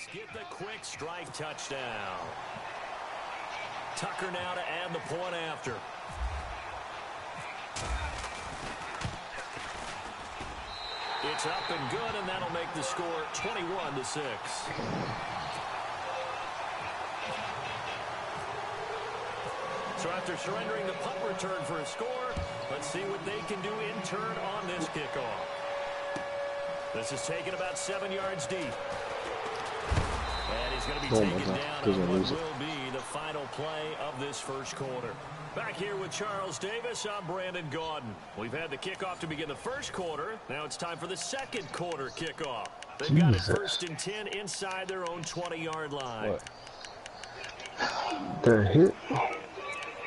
Patriots get the quick strike touchdown. Tucker now to add the point after. It's up and good, and that'll make the score 21-6. So after surrendering the punt return for a score, let's see what they can do in turn on this kickoff. This is taken about 7 yards deep. And he's going to be taken down on what will be the final play of this first quarter. Back here with Charles Davis, I'm Brandon Gaudin. We've had the kickoff to begin the first quarter. Now it's time for the second quarter kickoff. They've got it 1st and 10 inside their own 20-yard line. What? They're hit.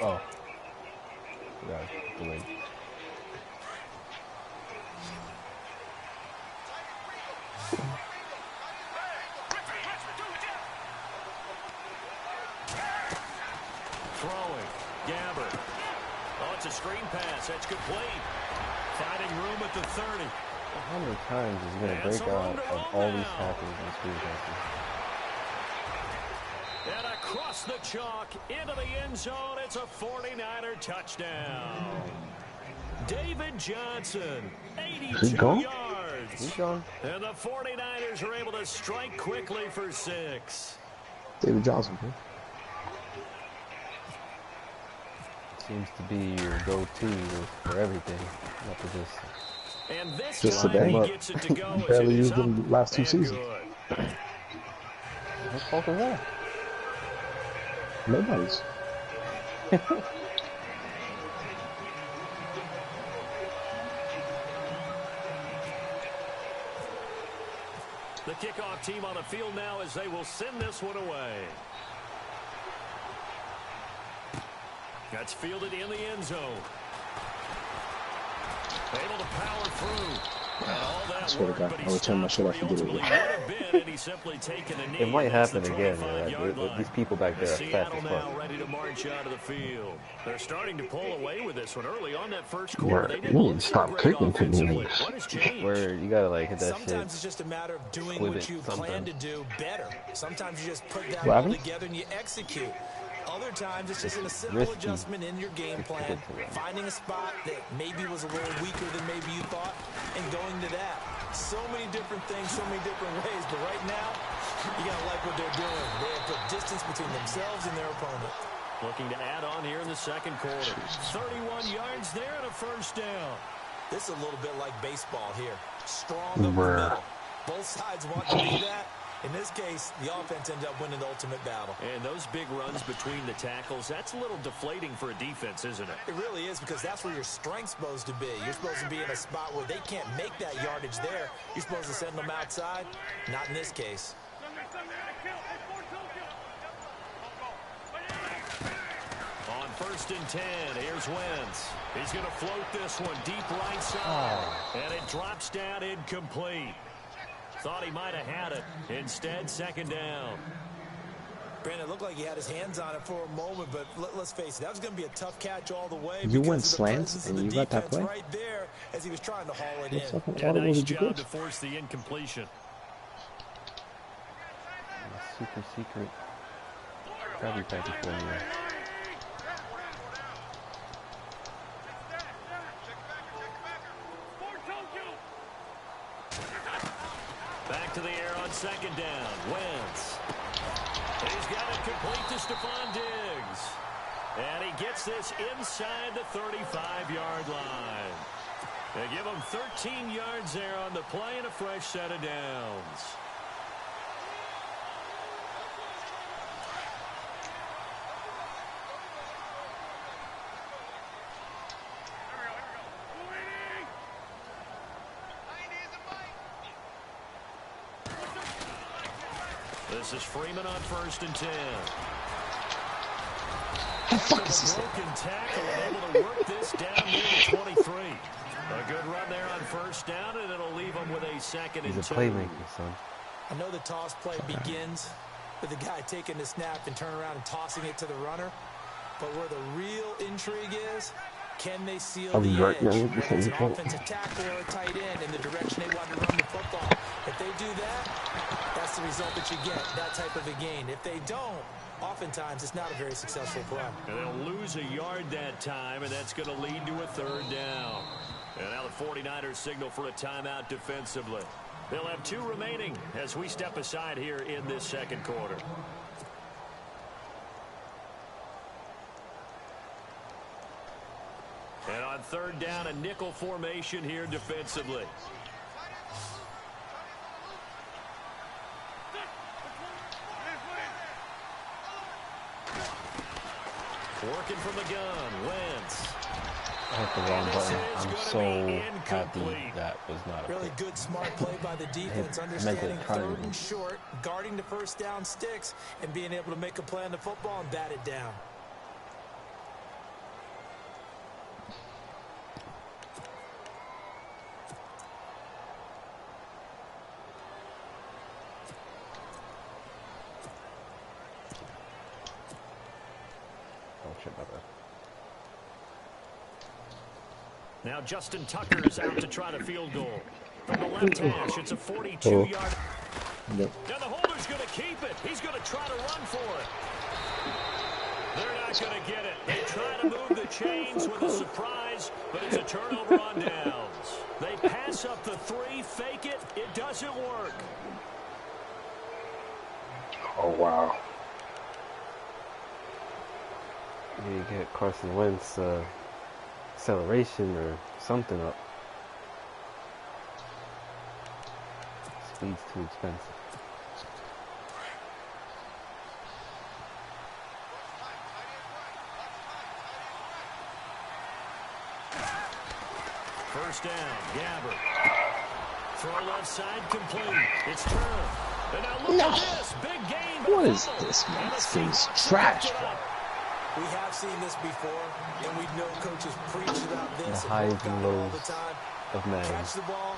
Oh. Yeah, delayed. Throwing. Gabbert. Oh, it's a screen pass. That's complete. Finding room at the 30. How many times is he going to break out of all these tackles and screen passes? And across the chalk into the end zone, it's a 49er touchdown. David Johnson, 82 yards. He's gone. And the 49ers are able to strike quickly for 6. David Johnson, man. Seems to be your go-to for everything, not for this. And this just time today. He gets it to go. Barely used them last 2 seasons. What fault is that? Nobody's. The kickoff team on the field now as they will send this one away. That's fielded in the end zone. Able to power through. And all that I swear to God, I would turn my shit off and get it. It might happen again, man. These people back there are fast as fuck. Ready to march out of the field. They're starting to pull away with this one early on that first quarter. They didn't stop kicking to me. Where you gotta like hit that shit. Sometimes it's just a matter of doing what you plan to do better. Sometimes you just put that all together and you execute. Other times, it's just a simple adjustment in your game plan, finding a spot that maybe was a little weaker than maybe you thought, and going to that. So many different things, so many different ways, but right now, you got to like what they're doing. They have put distance between themselves and their opponent. Looking to add on here in the second quarter. 31 yards there and a first down. This is a little bit like baseball here. Strong up the middle. Both sides want to do that. In this case, the offense ended up winning the ultimate battle. And those big runs between the tackles, that's a little deflating for a defense, isn't it? It really is, because that's where your strength's supposed to be. You're supposed to be in a spot where they can't make that yardage there. You're supposed to send them outside. Not in this case. On 1st and 10, here's Wentz. He's going to float this one deep right side. And it drops down incomplete. Thought he might have had it. Instead, second down. Brandon, it looked like he had his hands on it for a moment, but let's face it, that was going to be a tough catch all the way. You went slants and you got that play? Right there as he was trying to haul it in. Yeah, nice job to force the incompletion. Super secret Krabby Patty for you. Back to the air on second down. Wentz. He's got it complete to Stephon Diggs. And he gets this inside the 35-yard line. They give him 13 yards there on the play and a fresh set of downs. This is Freeman on 1st and 10. So the broken tackle and able to work this down near the 23. A good run there on 1st down, and it'll leave him with a second and 2. He's a playmaker, son. I know the toss play begins with the guy taking the snap and turning around and tossing it to the runner. But where the real intrigue is, Can they seal the edge? Whether it's an offensive tackle or a tight end in the direction they want to run the football. If they do that, that's the result that you get, that type of a gain. If they don't, oftentimes it's not a very successful play. And they'll lose a yard that time, and that's going to lead to a third down. And now the 49ers signal for a timeout defensively. They'll have 2 remaining as we step aside here in this second quarter. And on third down, a nickel formation here defensively. Working from the gun, Wentz. I hit the wrong button. I'm so happy that was not a really good, smart play by the defense, understanding third and short, guarding the first down sticks, and being able to make a play on the football and bat it down. Now Justin Tucker's out to try the field goal. From the left hash, it's a 42-yard. Now the holder's going to keep it. He's going to try to run for it. They're not going to get it. They try to move the chains with a surprise, but it's a turnover on downs. They pass up the 3, fake it. It doesn't work. Oh, wow. You get Carson Wentz acceleration or something up. Speed's too expensive. First down, Gabbert. Throw left side complete. It's turned. And now look at this. Big game. What is this, man? This game's trash, bro. We have seen this before, and we know coaches preach about this. The highs and lows of Madden. Catch the ball.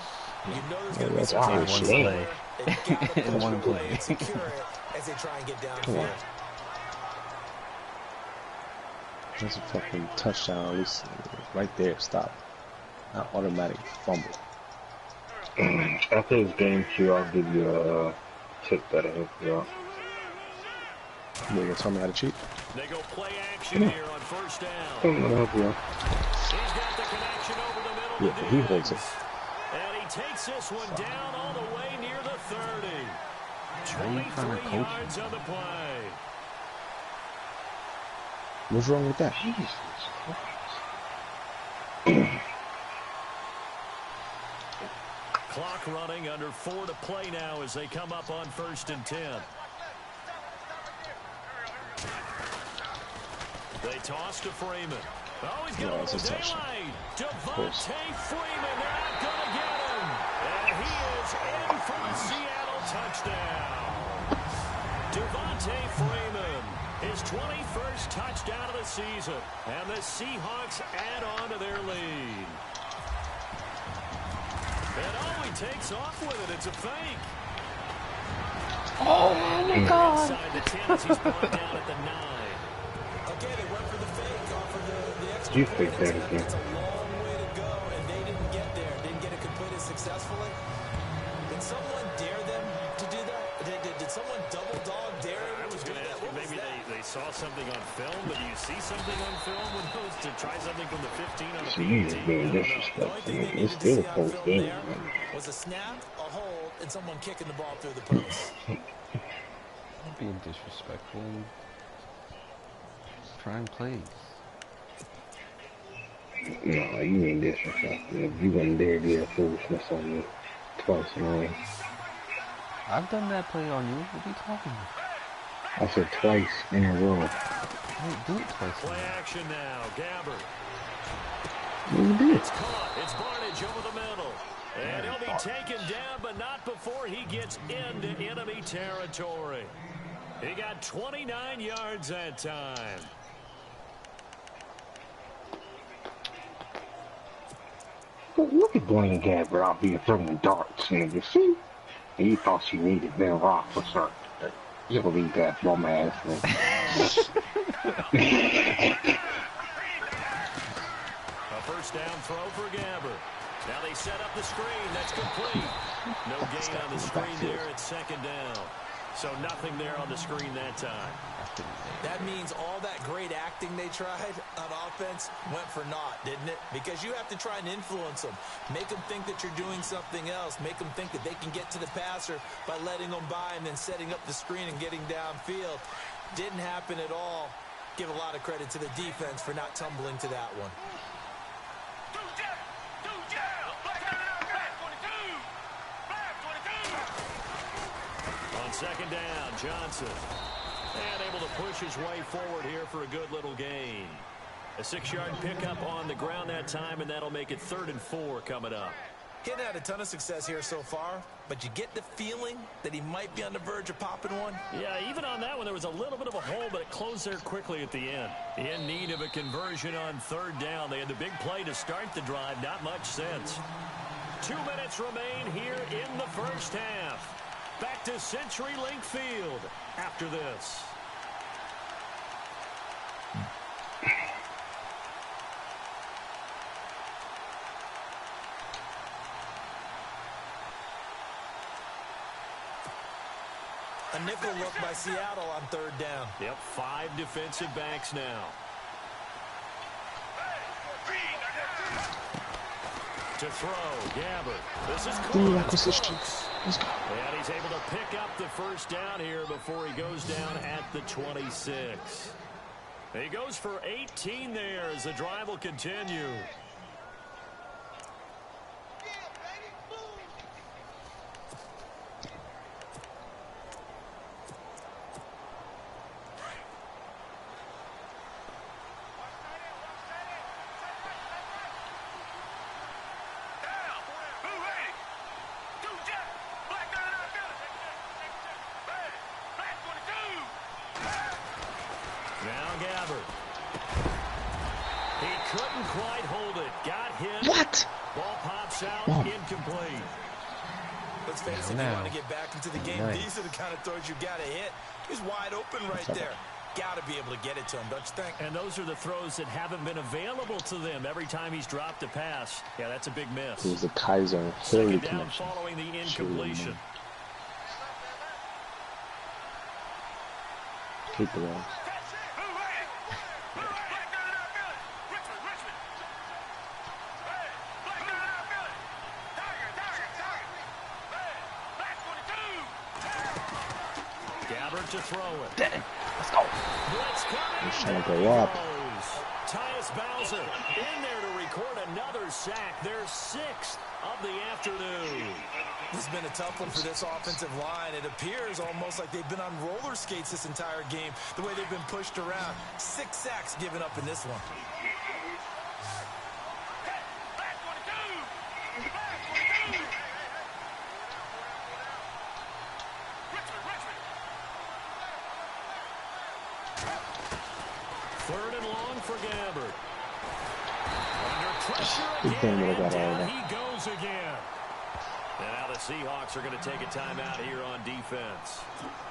You know there's going to be some one play. In one play. And secure it as they try and get downfield. That's a fucking touchdown, at least right there. Stop. Not automatic fumble. After this game, too, I'll give you a tip that I hope you all. You gonna tell me how to cheat? They go play action here on first down. I'm gonna help you out. He's got the connection over the middle. Yeah, but he holds it. And he takes this one down all the way near the 30. Are you trying to 23 coach yards on the play. What's wrong with that? Clock running, under 4 to play now as they come up on 1st and 10. They toss to Freeman. Oh, he's got a little daylight. Devontae Freeman, they're not going to get him. And he is in for the Seattle touchdown. Devontae Freeman, his 21st touchdown of the season. And the Seahawks add on to their lead. And oh, he takes off with it. It's a fake. Oh, my God. Inside the 10 as he's brought down at the 9. Okay, they went for the fake off of the extra. You fake that again. It's a long way to go, and they didn't get there. Didn't get it completed successfully. Did someone dare them to do that? Did someone double dog dare them? I was going to ask you, maybe they saw something on film, but do you see something on film when those to try something from the 15 on the He's 15? being disrespectful. It's still a close game. Was a snap, a hold, and someone kicking the ball through the post. being disrespectful? Try and play. No, you ain't disrespectful. If you wasn't there, you had foolishness on you twice in a row. I've done that play on you. What are you talking about? I said twice in a row. I didn't do it twice. Play action now. Gabbert. You did. It's caught. It's Barnage over the middle. And he'll be taken down, but not before he gets into enemy territory. He got 29 yards that time. Look at Blaine Gabbert out here throwing darts, nigga. See? He thought she needed Ben Roethlisberger. You believe that bum ass thing. down throw for Gabbert. Now they set up the screen. That's complete. No gain on the screen there. It's second down. So nothing there on the screen that time. That means all that great acting they tried on offense went for naught, didn't it? Because you have to try and influence them. Make them think that you're doing something else. Make them think that they can get to the passer by letting them by and then setting up the screen and getting downfield. Didn't happen at all. Give a lot of credit to the defense for not tumbling to that one. On second down, Johnson. And able to push his way forward here for a good little gain. A 6-yard pickup on the ground that time, and that'll make it 3rd and 4 coming up. He's had a ton of success here so far, but you get the feeling that he might be on the verge of popping one. Yeah, even on that one, there was a little bit of a hole, but it closed there quickly at the end. In need of a conversion on 3rd down. They had the big play to start the drive. Not much sense. 2 minutes remain here in the first half. Back to CenturyLink Field after this. A nickel look by Seattle on 3rd down. Yep, 5 defensive backs now. To throw, Gabbert. This is close. Let's go. And he's able to pick up the first down here before he goes down at the 26. He goes for 18 there as the drive will continue. Incomplete. Let's face it, if you want to get back into the game, these are the kind of throws you got to hit. He's wide open right there. Got to be able to get it to him, don't you think? And those are the throws that haven't been available to them every time he's dropped a pass. Yeah, that's a big miss. It was a Kaiser Haley connection. Following the incompletion. Keep it on. To throw it. Dang. Let's go. He's trying to go up. Tyus Bowser in there to record another sack. Their 6th of the afternoon. This has been a tough one for this offensive line. It appears almost like they've been on roller skates this entire game, the way they've been pushed around. 6 sacks given up in this one. Down he goes again. And now the Seahawks are going to take a timeout here on defense.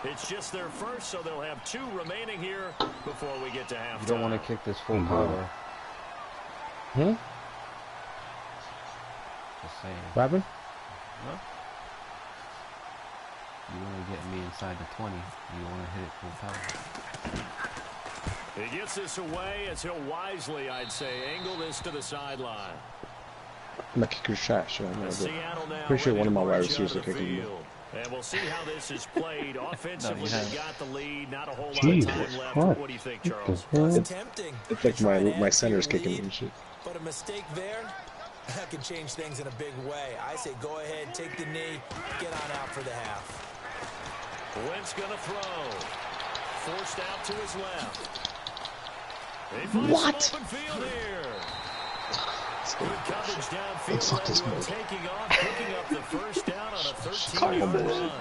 It's just their first, so they'll have 2 remaining here before we get to halftime. You don't want to kick this full power. Just saying. What happened? Huh? You want to get me inside the 20. You want to hit it full power. He gets this away as he'll wisely, I'd say, angle this to the sideline. My kicker's trash. Pretty sure one of my wide receivers are kicking me. And we'll see how this is played. Offensively, they got the lead. Not a whole lot Jesus of time left. Christ. What do you think, Charles? It's tempting. It's like my center's kicking and shit. But a mistake there, that can change things in a big way. I say go ahead, take the knee, get on out for the half. Wentz going to throw. Forced out to his left. What? Good coverage downfield. Taking off, picking up the first down on a 13-yard run.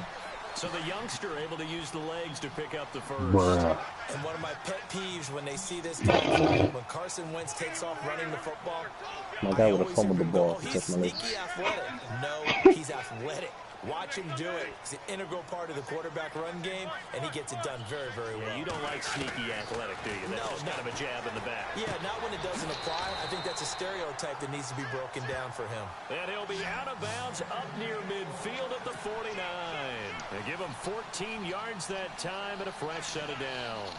So the youngster able to use the legs to pick up the first. And one of my pet peeves when they see this time, when Carson Wentz takes off running the football, my guy would have fumbled the ball. He's sneaky athletic. No, he's athletic. Watch him do it. It's an integral part of the quarterback run game, and he gets it done very, very well. Yeah, you don't like sneaky athletic, do you? That's just kind of a jab in the back. Yeah, not when it doesn't apply. I think that's a stereotype that needs to be broken down for him. And he'll be out of bounds up near midfield at the 49. They give him 14 yards that time and a fresh set of downs.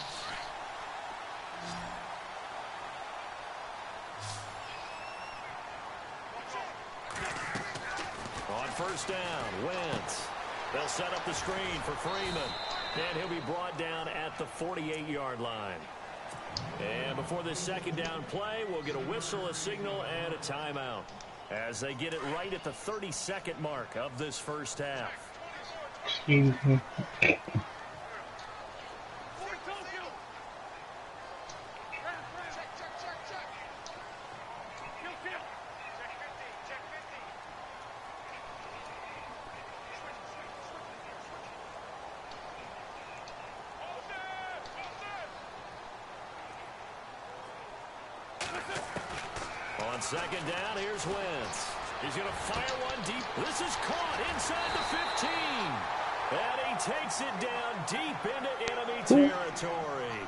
On first down, Wentz. They'll set up the screen for Freeman. And he'll be brought down at the 48-yard line. And before this second down play, we'll get a whistle, a signal, and a timeout as they get it right at the 32nd mark of this first half. Excuse me. On second down, here's Wentz. He's going to fire one deep. This is caught inside the 15. And he takes it down deep into enemy territory.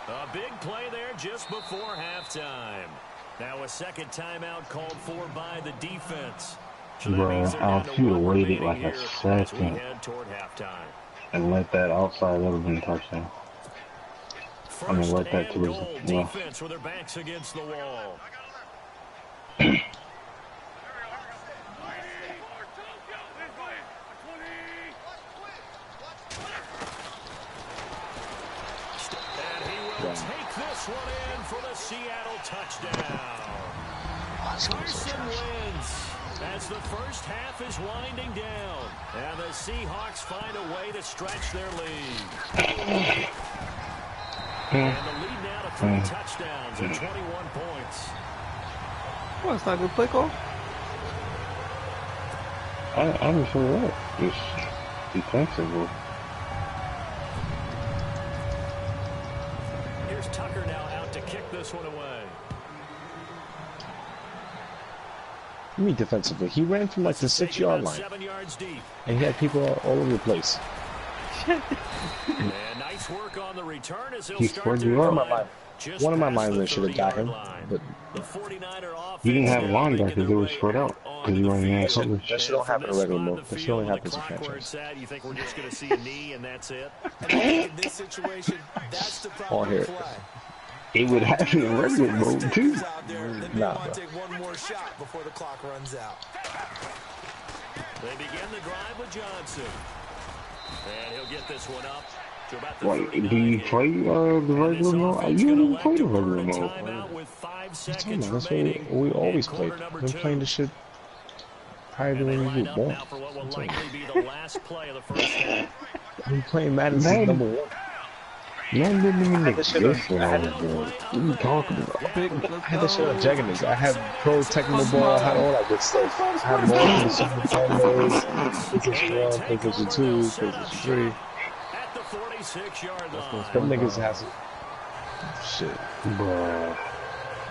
A big play there just before halftime. Now a second timeout called for by the defense. So Bro, I should have waited like a second and let that outside would have been a touchdown. I mean, let that to his defense with their backs against the wall. Take this one in for the Seattle touchdown. Carson Wentz as the first half is winding down. And the Seahawks find a way to stretch their lead. And the lead now to 3 touchdowns and 21 points. Well, it's not a good play call. I'm sure that. It's defensive. Tucker now out to kick this one away. You mean defensively? He ran from like the 6-yard line. 7 yards deep. And he had people all over the place. And nice work on the return as he'll start to one of my linemen should have got him, but he didn't have linebackers. They were spread out because he only had something. That shit don't happen in regular mode. That shit only happens in franchise. You think we're just going to see a knee and that's it? In this situation, that's the problem play. It would happen in regular mode too. Nah, bro. Take one more shot before the clock runs out. They begin the drive with Johnson. And he'll get this one up to about the Wait, do you play the regular mode? You don't play the regular mode. That's what we always played. We've been playing this shit prior to when you were born. I'm playing Madden since number 1. Man didn't even exist when I was born. What are you talking about? I had that shit on Jaggernix. I had Pro Tecmo Ball, I had all that good stuff. I had more than the Super Bowl, PlayStation 1, PlayStation 2, PlayStation 3. Them niggas has it. Shit. Bruh.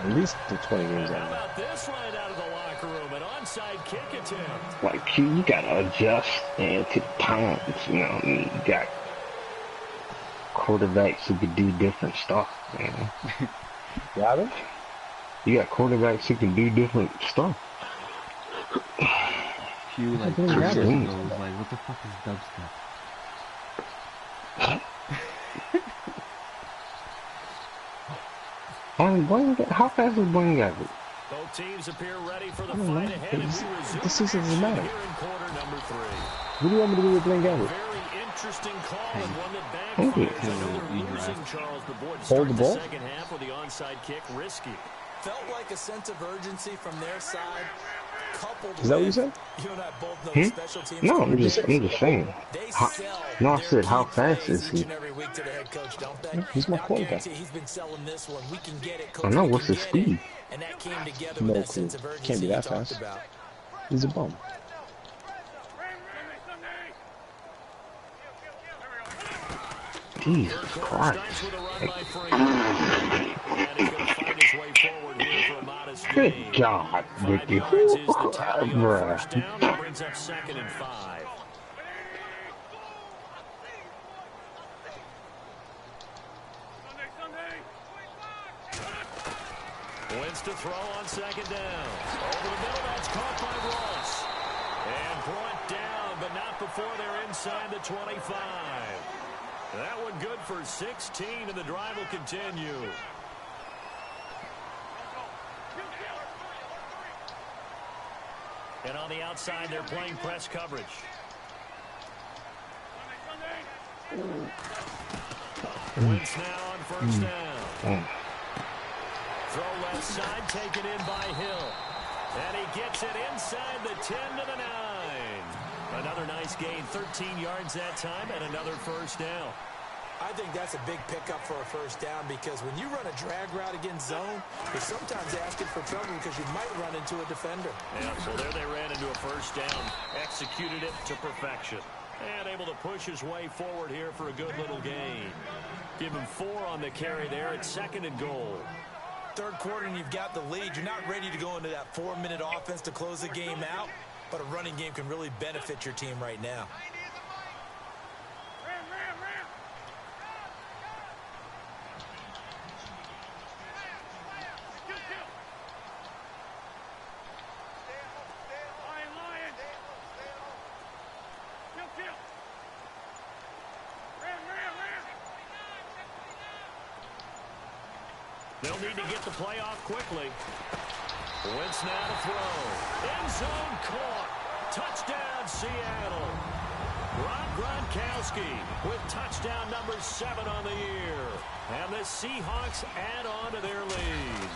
At least the 20 games out of it. This right out of the locker room, an onside kick attempt. Like, you gotta adjust to the times, you know what I mean? You got quarterbacks who could do different stuff, man. Got it? You got quarterbacks who can do different stuff. Few like 2 years ago was like, what the fuck is dubstep? How fast is Blaine got it? Both teams appear ready for the fight ahead. This season doesn't matter. Here in quarter number 3. What do you want me to do with Blaine Gabbert? Very interesting call and one that backfires. I know they're losing Charles, but boy, to start the second half with the onside kick, risky. Felt like a sense of urgency from their side. Is that what you said? You and I both know special teams. No, I'm just saying. No, I said, how fast is he? He's my quarterback. I know, what's his speed? No clue. Can't be that fast. He's a bum. Jesus Christ. Good job, Ricky. Bruh. Brings up 2nd and 5. Wins to throw on second down. Over the middle, that's caught by Ross. And brought down, but not before they're inside the 25. That one good for 16, and the drive will continue. And on the outside, they're playing press coverage. Wentz now on first down. Throw left side, taken in by Hill. And he gets it inside the 10 to the 9. Another nice gain, 13 yards that time, and another first down. I think that's a big pickup for a first down because when you run a drag route against zone, you're sometimes asking for trouble because you might run into a defender. Yeah, so there they ran into a first down, executed it to perfection, and able to push his way forward here for a good little gain. Give him 4 on the carry there at 2nd and goal. Third quarter and you've got the lead. You're not ready to go into that 4-minute offense to close the game out, but a running game can really benefit your team right now. They'll need to get the play off quickly. Wentz now to throw. End zone caught. Touchdown, Seattle. Rob Gronkowski with touchdown number 7 on the year. And the Seahawks add on to their lead.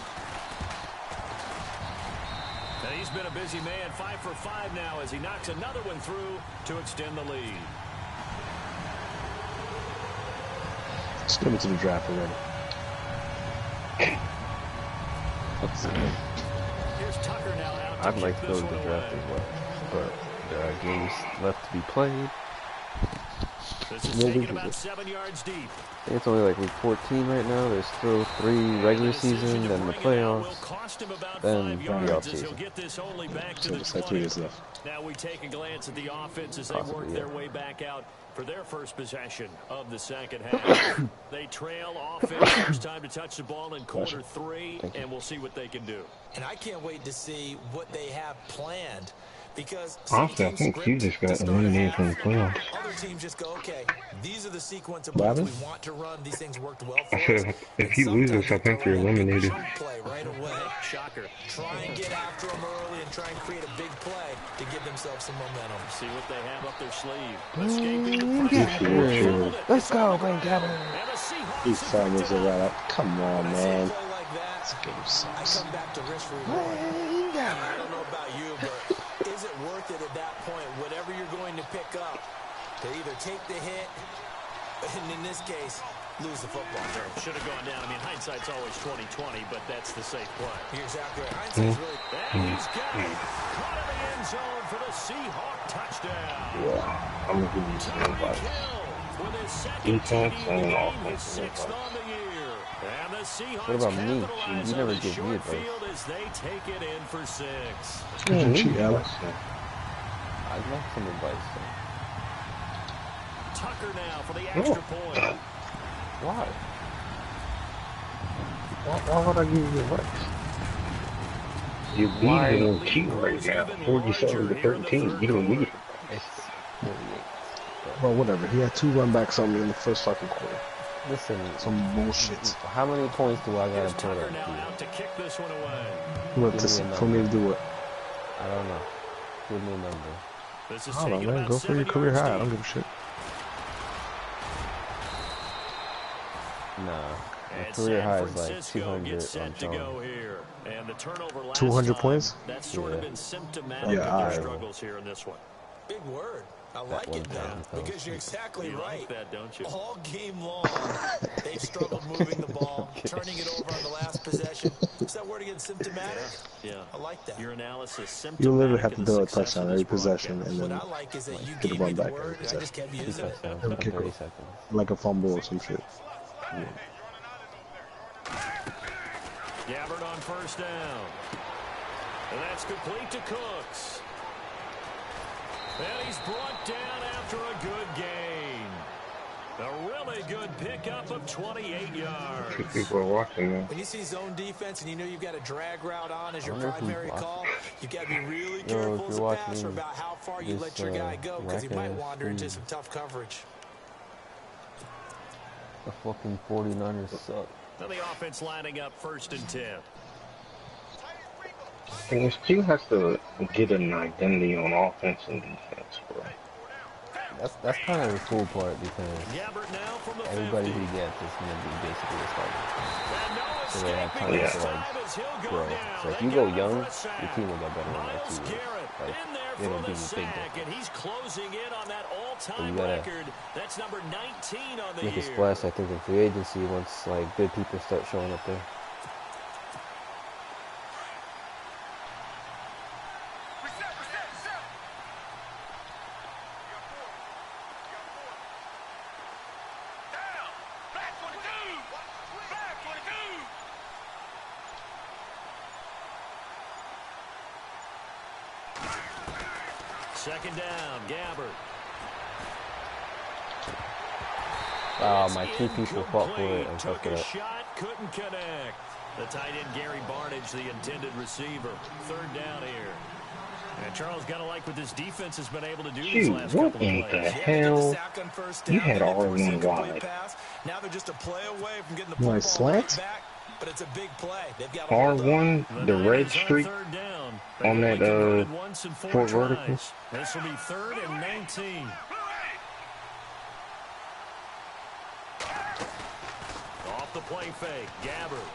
And he's been a busy man, 5 for 5 now as he knocks another one through to extend the lead. Let's get into the draft already. Here's Tucker now out to I'd like to go to the draft as well, but there are games left to be played. This is taken about 7 yards deep. I think it's only like week 14 right now. There's still 3 regular season, then the playoffs, then the offseason. So it's like 3 years left. Now we take a glance at the offense as they work their way back out for their first possession of the second half. They trail offense. First time to touch the ball in quarter 3, and we'll see what they can do. And I can't wait to see what they have planned. Because honestly, I think he just got eliminated from the playoffs. Other teams just go, okay, these are the sequence of plays we want to run. These things worked well for us. If he loses, I think you're eliminated. Play right away. Shocker. Try and get after them early and try and create a big play to give themselves some momentum. See what they have up their sleeve. Escaping the Let's go, Blaine Gabbert. These sideways are right up. Come on, man. This game sucks. I come back to risk reward. I don't know about you, but is it worth it at that point, whatever you're going to pick up, to either take the hit, and in this case, lose the football? Should have gone down. I mean, hindsight's always 20/20, but that's the safe play. You're exactly right. Hindsight's really... And he's got it. Caught in the end zone for the Seahawk touchdown. Yeah, I'm going to give you some advice. With his second defense and his offense. 6th on the year. And the Seahawks what about me? capitalize You never on the give me short advice. field as they take it in for 6. Cheat, Alex. I'd like some advice. Tucker now for the extra point. Why? Why would I give you advice? You beat him on cheat right now, 47-13. You don't need it. It's 48. Well, whatever. He had 2 runbacks on me in the first fucking quarter. Listen, Some bullshit. how many points do I gotta put Tucker up? now out to kick this one away. What, Give me a for me to do what? I don't know. Give me a number. This is I don't know, taken man. about Go for your 7 career yards high. I don't deep. give a shit. Nah. My And career San high is like Francisco 200 gets set on to go Tom. here. And the turnover last 200 time, points? That's sort of Yeah. been symptomatic Yeah, of their alright. struggles here in this one. Big word. I like one it now time, though. because you're exactly You right. like that, don't you? All game long, they've struggled moving the ball, turning it over on the last possession. Is that word again symptomatic? Yeah. I like that. Your analysis symptomatic. You literally have of to the do a success touchdown of every this possession broadcast. and What then I like is that you get a gave run me the back word, every I just kept using it. Touchdown, Every kicker. 30 seconds. like a fumble or some shit. Gabbert on first down. And that's complete to Cooks. And he's brought down after a good gain. A really good pickup of 28 yards. People are watching now. When you see zone defense and you know you've got a drag route on as your primary call, you've got to be really careful as a passer about how far you let your guy go because he might wander into some tough coverage. The fucking 49ers suck. Now the offense lining up 1st and 10. And this team has to get an identity on offense and defense, bro. That's kind of the cool part because everybody who gets is going to be basically a starter. So they have time to like grow. So if you go young, your team will get better in like 2 years. Like it'll be big. So you gotta make a splash, I think, in free agency once like good people start showing up there. Second down, Gabbert. Oh, my 2 people fought for it and took a shot, couldn't connect. The tight end Gary Barnage, the intended receiver. 3rd down here. And Charles got to like what this defense has been able to do these last couple of plays. What in the hell? You had R1 wide. Now they're just a play away from getting the ball slant? back, but it's a big play. They've got R1, the red streak on that four vertical. This will be 3rd and 19. Off the play fake, Gabbert.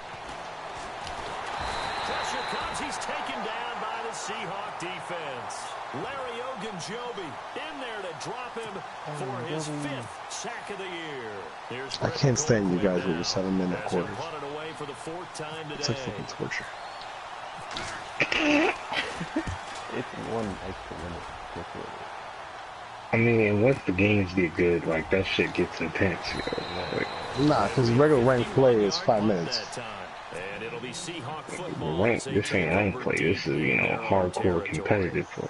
Pressure comes, he's taken down by the Seahawk defense. Larry Ogunjobi in there to drop him for his 5th sack of the year. I can't stand you guys with your 7-minute quarters. It's like fucking torture. It's 1 extra minute per quarter. I mean, once the games get good, like that shit gets intense, you know. Like, nah, because regular ranked play is 5 minutes. And it'll be Seahawk football. this ain't ranked play. This is, you know, hardcore competitive play.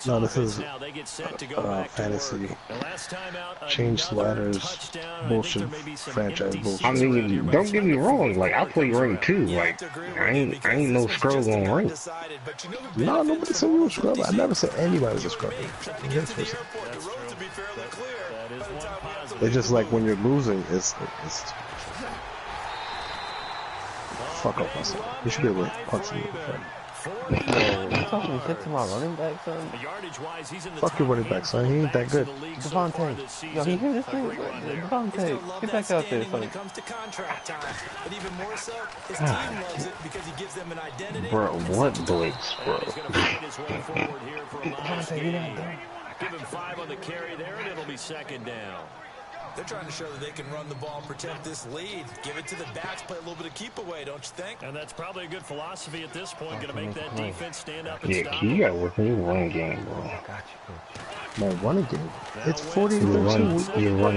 No, this is fantasy. Change ladders, bullshit, franchise bullshit. I mean, don't get me wrong. Like, I play rank too. Like, I ain't no scrub on rank. No, nobody said you were scrub. I never said anybody was a scrub. It's just like when you're losing, it's fuck up myself. You should be able to punch me in the front. You talking shit to my running back, son? Fuck your running back, son. He ain't that good. Devontae. Yo, he hear this thing? Devontae, get back out there, son. Bro, what blitz, bro? Devontae, you're not done. Give him 5 on the carry there, and it'll be 2nd down. They're trying to show that they can run the ball and protect this lead. Give it to the backs, play a little bit of keep away, don't you think? And that's probably a good philosophy at this point. Going to make that defense stand up and stop. Yeah, you got to work on your running game, bro. Got you, coach. My running game? It's 40-13. You run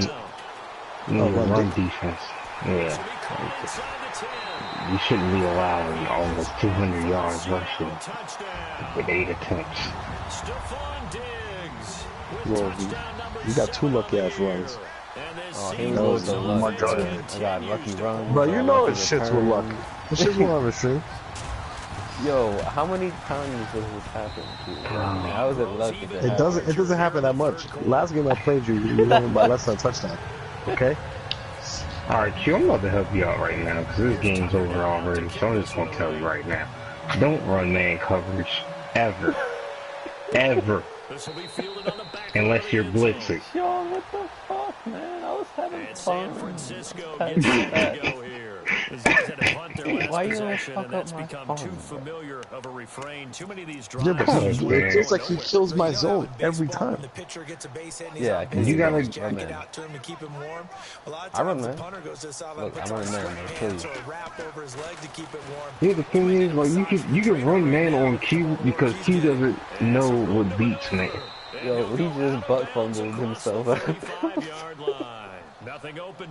defense. Yeah. You shouldn't be allowing almost 200 yards rushing with 8 attempts. Well, you got 2 lucky-ass runs. Oh, he was the luck. I got lucky run. But you know it's shits with luck. This shit's one on the stream. Yo, how many times does this happen to you? How is it luck? It doesn't happen that much. Last game I played you won by less than a touchdown. Okay? Alright, Q, I'm about to help you out right now because this game's over already. So I'm just going to tell you right now. Don't run man coverage. Ever. Ever. Unless you're blitzing. Yo, what the fuck, man? I was having fun. San Francisco gets it to go here. Why you gonna fuck up my phone? Too familiar of a refrain. Too many of these drives. Yeah, but it feels like he kills my zone every time. Yeah, because you gotta I run man. Look, I'm running man, please. Yeah, the thing is, like, you can run man on Q because Q doesn't know what beats man. Yo, he just butt fumbled himself.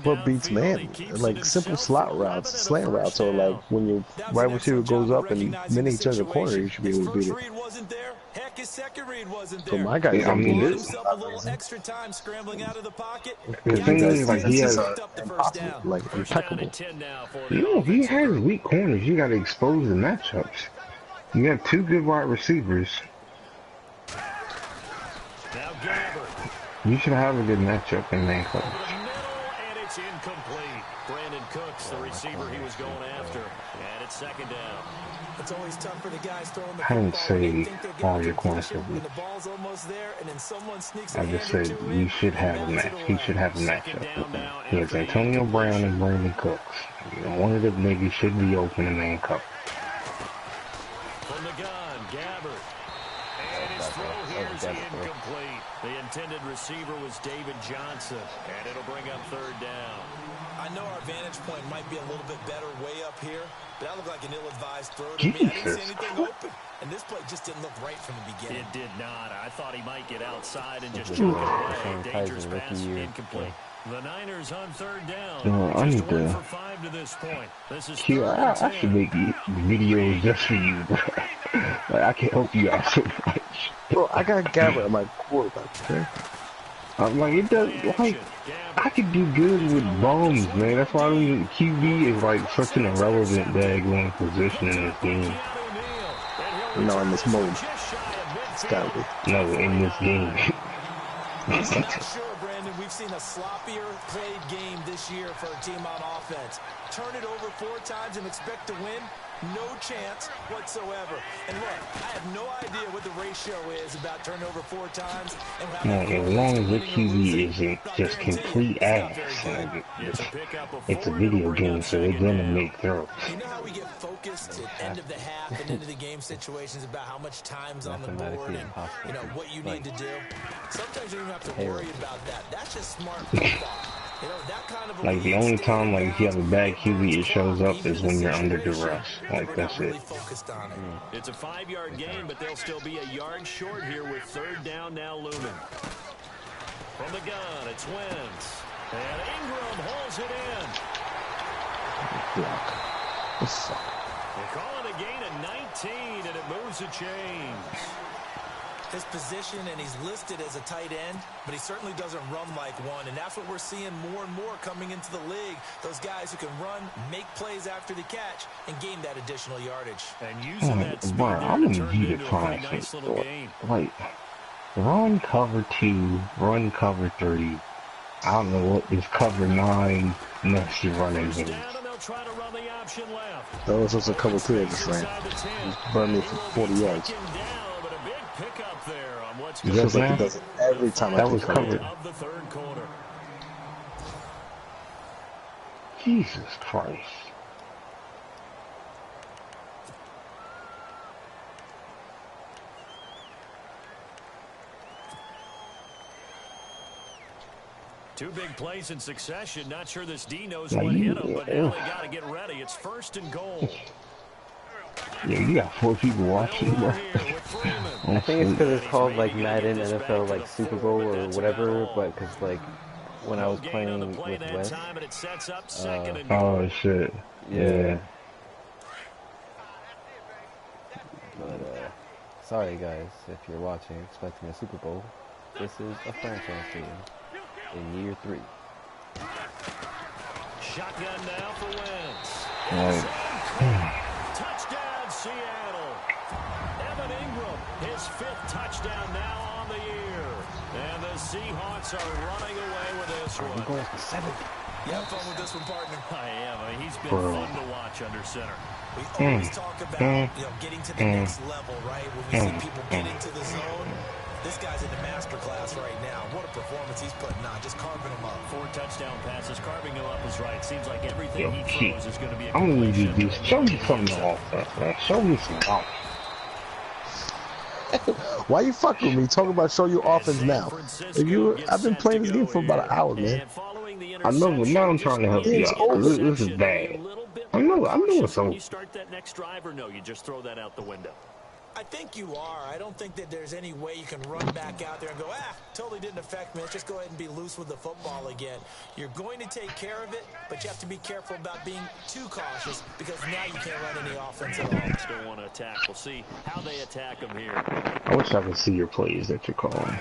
What beats man? Like simple slot routes, slant routes, or like when your wide receiver goes up and minute turns the corner, you should be able to beat it. your second read wasn't So there. my guy's I mean, himself a little extra time scrambling out of the pocket. the thing is, like, he has, impossible, like impeccable. no, he has weak corners. You got to expose the matchups. You have two good wide receivers. Now Gabbert. You should have a good matchup in man coverage. And it's incomplete. Brandon Cooks, the receiver he was going after. And it's second down. It's always tough for the guys throwing the I didn't football. say They think they're all getting your corners possession, are weak. and the ball's almost there, and then someone sneaks a I just hand or said two we in should have a and match. bats it He away. should have a Second matchup down with him. now He has after the Antonio Brown and incompletion. Brandon Cooks. One of the niggas should be open in man coverage. From the gun, Gabbert. And his throw here is incomplete. The intended receiver was David Johnson. And it'll bring up third down. I know our vantage point might be a little bit better way up here, but that looked like an ill-advised throw to me. I didn't see anything open, and this play just didn't look right from the beginning. It did not. I thought he might get outside and just choke it away. Dangerous pass, incomplete. The Niners on third down. I Just need one to. for 5 to this point. This is Q, third and I 10. should make videos just for you, bro. Like, I can help you out so much. Bro, I got Gabbert at my quarterback, okay? I'm like, it does, like, I could do good with bombs, man. That's why QB is like such an irrelevant daggone position in this game. No, in this mode. It's gotta be. No, in this game. I'm not sure, Brandon. We've seen a sloppier played game this year for a team on offense. Turn it over 4 times and expect to win? No chance whatsoever. And look, I have no idea what the ratio is about turnover 4 times. And No, as long as the QB isn't just complete ass, like, it's a video game, so they're gonna make throws. You know how we get focused at end of the half and into the game situations about how much time's on the board and what you need to do? Sometimes you don't have to worry about that. That's just smart football. That kind of Like, the only time, like, if you have a bad QB, it shows up is when you're under duress. Like, that's it. It's a 5-yard gain, but they'll still be a yard short here with third down now looming. From the gun, it's Wentz. And Ingram holds it in. Block. This sucks. They're calling a gain of 19, and it moves the chains. His position, and he's listed as a tight end, but he certainly doesn't run like one, and that's what we're seeing more and more coming into the league. Those guys who can run, make plays after the catch, and gain that additional yardage. And using that speed Bro, there I'm to gonna turn need it to into a find pretty nice some little sort. game. Like, run cover 2, run cover 3. I don't know what is cover 9 next to running First game. down, and they'll try to run the option left. That was just a couple 3 I just ran. He burned me for 40 yards. Down, but a big pickup there on what's Is It that feels like now? he does it every time I That pick was him. covered. of the third quarter. Jesus Christ. Two big plays in succession. Not sure this D knows Like, what hit him, you- but now they got to get ready. It's first and goal. Yeah, you got 4 people watching, bro. Over here with Freeman. I think it's because it's called like He's ready to Madden, get this NFL, back to like the Super 4, Bowl but or that's whatever. about all. But because like when I No was gain playing on the play with that Wes, time, and it sets up second and goal. Oh, shit. Yeah. but sorry guys, if you're watching, expecting a Super Bowl, this is a franchise team in year 3. Shotgun now for Wentz. Right. Touchdown, Seattle. Evan Ingram, his 5th touchdown now on the year. And the Seahawks are running away with this We're one. going for 7. You have fun with this one, partner. I am. I mean, he's been Bro. fun to watch under center. We always talk about getting to the next level, right? When we see people get into the zone. This guy's in the master class right now. What a performance he's putting on, just carving them up. 4 touchdown passes, carving him up is right. Seems like everything Yo, he shit. throws is going to be a I'm gonna need you completion. to do. Show me something on offense, man. Show me some offense. Why you fucking with me? Talking about show you offense now. If you, I've been playing this game for about an hour, man. I know, but now I'm trying to help you out. This is bad. I know it's over. You start that next drive or no, you just throw that out the window. I think you are. I don't think that there's any way you can run back out there and go, totally didn't affect me. Let's just go ahead and be loose with the football again. You're going to take care of it, but you have to be careful about being too cautious because now you can't run any offense at all. Still want to attack. We'll see how they attack them here. I wish I could see your plays that you're calling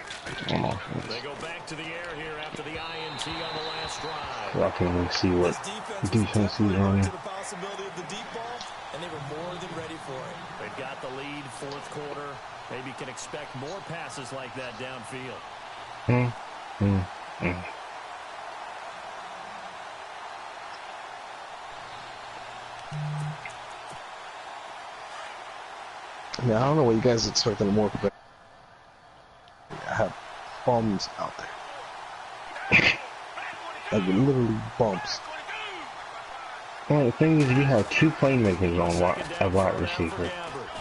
on offense. They go back to the air here after the INT on the last drive. I can't even see what defense is running. To the possibility of the deep ball, and they were more than ready for it. They've got the lead, fourth quarter. Maybe can expect more passes like that downfield. Yeah, I don't know what you guys expecting more, but I have bums out there. Like literally bumps. Well, the thing is, you have two playmakers at wide receiver.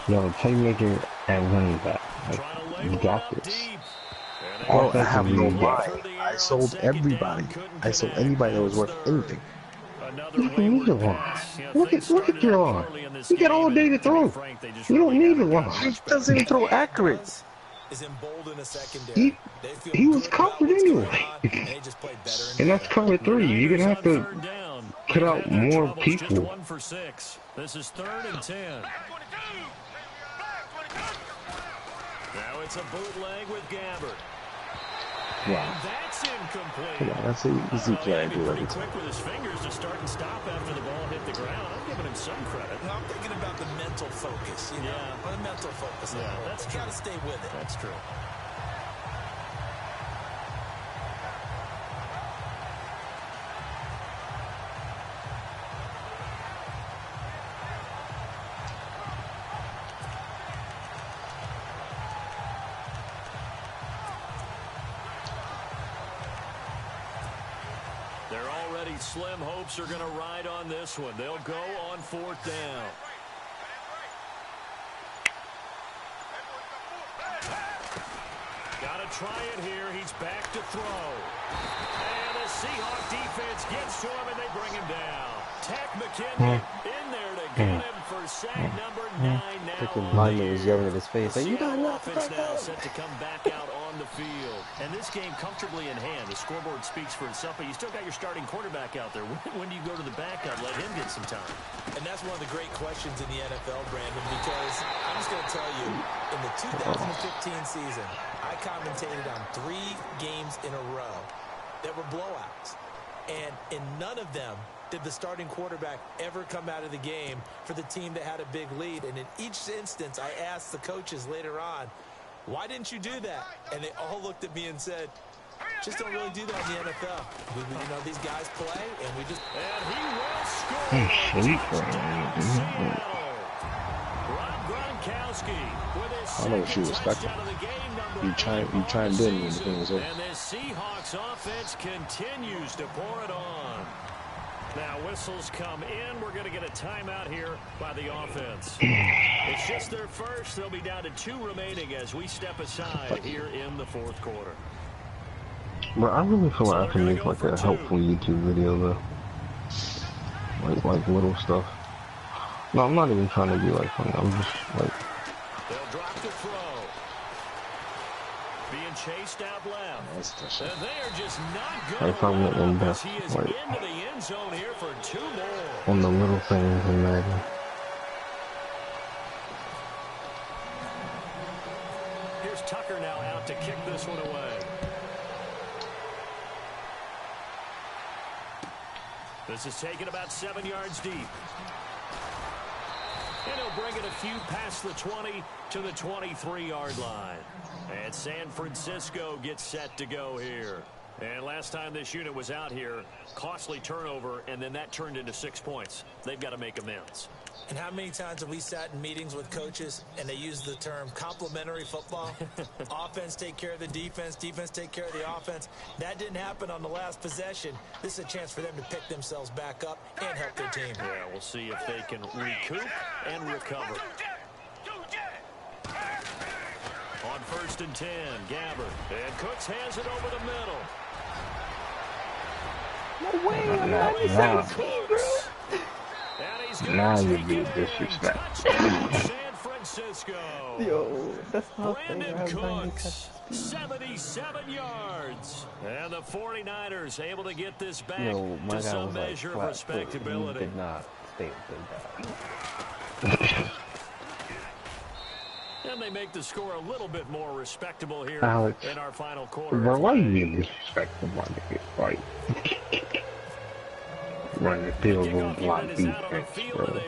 You have a playmaker at running back. Like, you got this. Well, I have no lie. I sold everybody. I sold anybody that was worth anything. You don't need a line. Look at your line. You got all day to throw. You don't need a line. He doesn't even throw accurate. He was covered anyway. And that's cover 3. You're going to have to cut out more people. This is 3rd and 10. Now it's a bootleg with Gabbert. Wow. That's incomplete. Yeah, that's an easy play. Pretty quick with his fingers to start and stop after the ball hit the ground. I'm giving him some credit. No, I'm thinking about the mental focus. You know, the mental focus. Yeah, that's true. Got to stay with it. That's true. Slim hopes are going to ride on this one. They'll go on 4th down. Got to try it here. He's back to throw. And the Seahawk defense gets to him, and they bring him down. Tech McKinley in there to get him for sack number 9 now. Freaking lineman was yelling at his face. Like, you got offense now set to come back out on the field. And this game comfortably in hand. The scoreboard speaks for itself, but you still got your starting quarterback out there. When do you go to the backup? Let him get some time. And that's one of the great questions in the NFL, Brandon, because I'm just going to tell you, in the 2015 season, I commentated on 3 games in a row that were blowouts. And in none of them did the starting quarterback ever come out of the game for the team that had a big lead. And in each instance, I asked the coaches later on, why didn't you do that? And they all looked at me and said, just don't really do that in the NFL. You know, these guys play, and we just... And he will score. Rob Gronkowski with his I don't know what she was expecting. You chimed in when the game was over. And the Seahawks offense continues to pour it on. Now whistles come in. We're going to get a timeout here by the offense. It's just their first. They'll be down to 2 remaining as we step aside here in the 4th quarter. Bro, I really feel like I can make like a helpful YouTube video though. Like little stuff. No, I'm not even trying to be like funny. I'm just like... They'll drop the throw. Being chased out left. And they are just not good. If I'm getting best, he is like, into the end zone here for 2 more. On the little things in Madden. Here's Tucker now out to kick this one away. This is taken about 7 yards deep. And he'll bring it a few past the 20 to the 23-yard line. And San Francisco gets set to go here. And last time this unit was out here, costly turnover, and then that turned into 6 points. They've got to make amends. And how many times have we sat in meetings with coaches and they use the term complementary football? Offense take care of the defense, defense take care of the offense. That didn't happen on the last possession. This is a chance for them to pick themselves back up and help their team. Yeah, we'll see if they can recoup and recover. On 1st and 10, Gabbert. And Cooks has it over the middle. No way, Now you do disrespect. San Francisco. Let's go. Yo, that's not Brandon Cooks, 77 yards. And the 49ers able to get this back to some measure of respectability. He did not stay with that. And they make the score a little bit more respectable here Alex, in our final quarter. Bro, why you being disrespectful, my nigga? Like, run the field goal block defense, bro.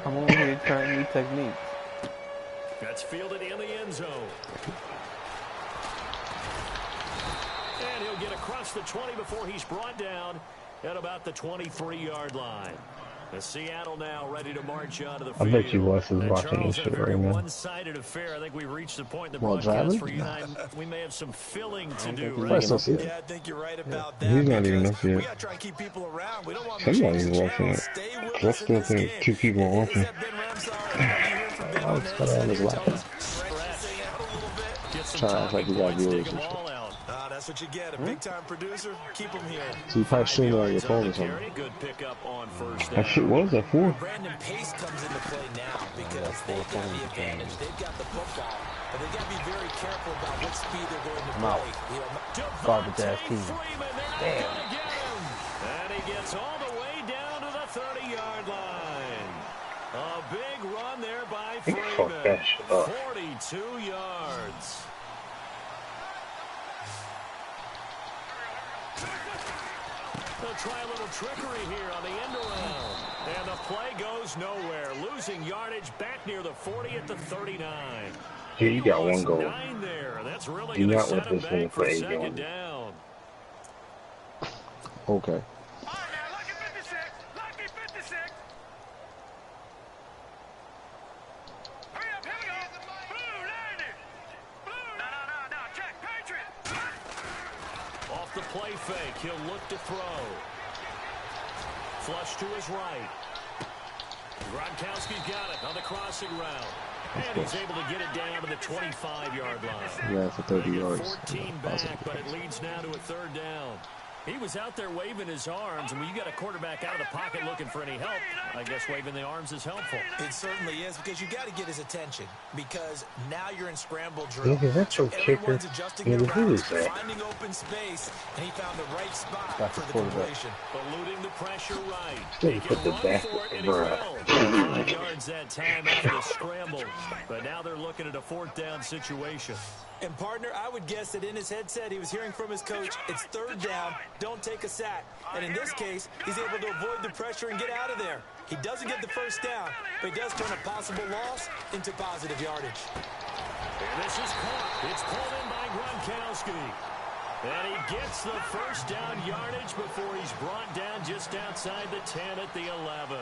I'm over here trying new techniques. That's fielded in the end zone. And he'll get across the 20 before he's brought down at about the 23-yard line. The Seattle now ready to march out of the field. I bet you Wes is watching this shit right now. One-sided affair. I think we've reached the point in the broadcast where you and I, we may have some filling to do. Right? Yeah, I think you're right about that. He's not even up yet. We got to try and keep people around. We don't want somebody's watching it. I still think 2 people are watching. I was kind of on his lap. Trying like you got viewers and shit. That's what you get, a big-time producer. Keep them here. So you probably streaming on your phone or something. Good pickup on first down. That shit was a 4. Brandon Pace comes into play now because they've got the advantage. They've got the football, but they've got to be very careful about what speed they're going to play. Garbage ass team. Damn. And he gets all the way down to the 30-yard line. A big run there by Freeman. 42 yards. They'll try a little trickery here on the end around. And the play goes nowhere. Losing yardage back near the 40 at the 39. Here, you got one goal. There. That's really do not let this one for 8 yards. Down. Okay. The play fake. He'll look to throw. Flush to his right. Gronkowski's got it on the crossing route. And he's able to get it down to the 25-yard line. Yeah, for 30 yards. 14 back, but it leads now to a 3rd down. He was out there waving his arms, and when you got a quarterback out of the pocket looking for any help, I guess waving the arms is helpful. It certainly is, because you got to get his attention, because now you're in scramble drill. Yeah, that's your kicker. Adjusting their routes, finding open space, and he found the right spot for the completion. Eluding the pressure right. He can run for it, and he will. 5 yards that time after the scramble, but now they're looking at a 4th down situation. And partner, I would guess that in his headset he was hearing from his coach, it's 3rd down, don't take a sack. And in this case, he's able to avoid the pressure and get out of there. He doesn't get the 1st down, but he does turn a possible loss into positive yardage. And this is caught. It's pulled in by Gronkowski. And he gets the 1st down yardage before he's brought down just outside the 10 at the 11.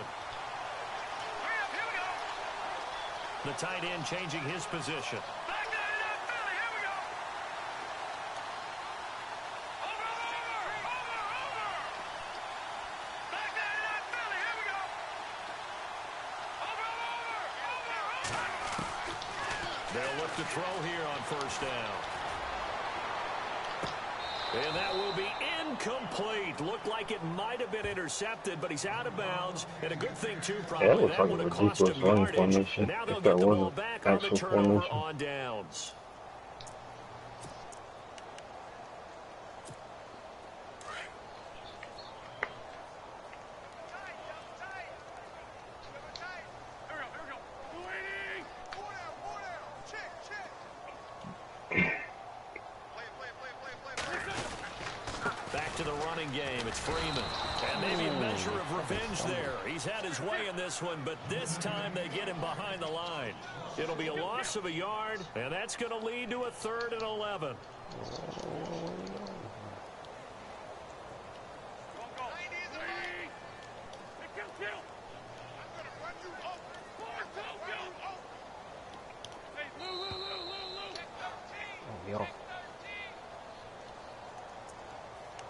The tight end changing his position. They'll look to throw here on 1st down. And that will be incomplete. Looked like it might have been intercepted, but he's out of bounds. And a good thing, too, probably. Yeah, that would have cost him yardage. Now they'll get the ball back on the turnover on downs. It's Freeman. And maybe a measure of revenge there. He's had his way in this one, but this time they get him behind the line. It'll be a loss of a yard, and that's going to lead to a 3rd and 11.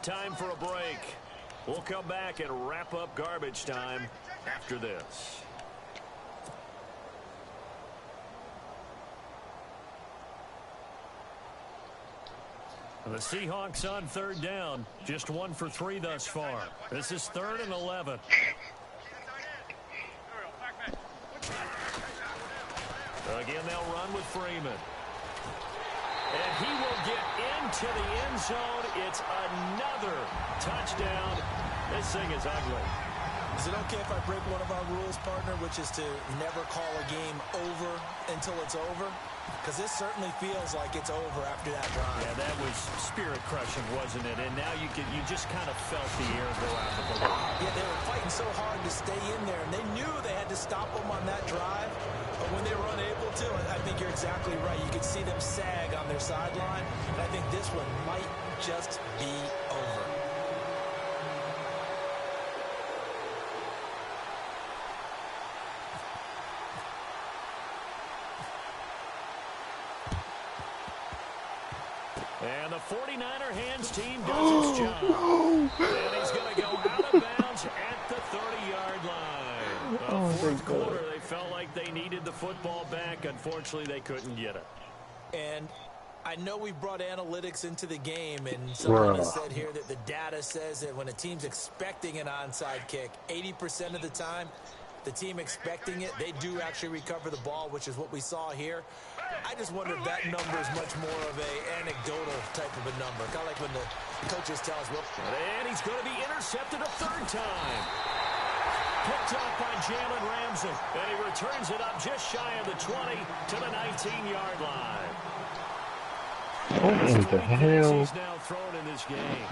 Time for a break. We'll come back and wrap up garbage time after this. The Seahawks on 3rd down. Just 1 for 3 thus far. This is 3rd and 11. Again, they'll run with Freeman. And he will get into the end zone. It's another touchdown. This thing is ugly. Is it okay if I break one of our rules, partner, which is to never call a game over until it's over? Because this certainly feels like it's over after that drive. Yeah, that was spirit-crushing, wasn't it? And now you just kind of felt the air go out the balloon. Yeah, they were fighting so hard to stay in there, and they knew they had to stop them on that drive. But when they were unable to, I think you're exactly right. You could see them sag on their sideline, and I think this one might just be over. And the 49er hands team does its job. And he's going to go out of bounds at the 30-yard line. Fourth quarter, they felt like they needed the football back. Unfortunately, they couldn't get it. And I know we brought analytics into the game, and someone has said here that the data says that when a team's expecting an onside kick, 80% of the time, the team expecting it, they do actually recover the ball, which is what we saw here. I just wonder if that number is much more of a anecdotal type of a number. Kind of like when the coaches tell us, well, and he's going to be intercepted a third time. Picked up by Jalen Ramsey, and he returns it up just shy of the 20 to the 19-yard line. What the hell? He's now thrown in this game.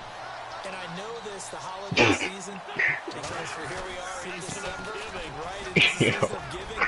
And I know this, the holiday season, because here we are in December, right? It is the season of giving.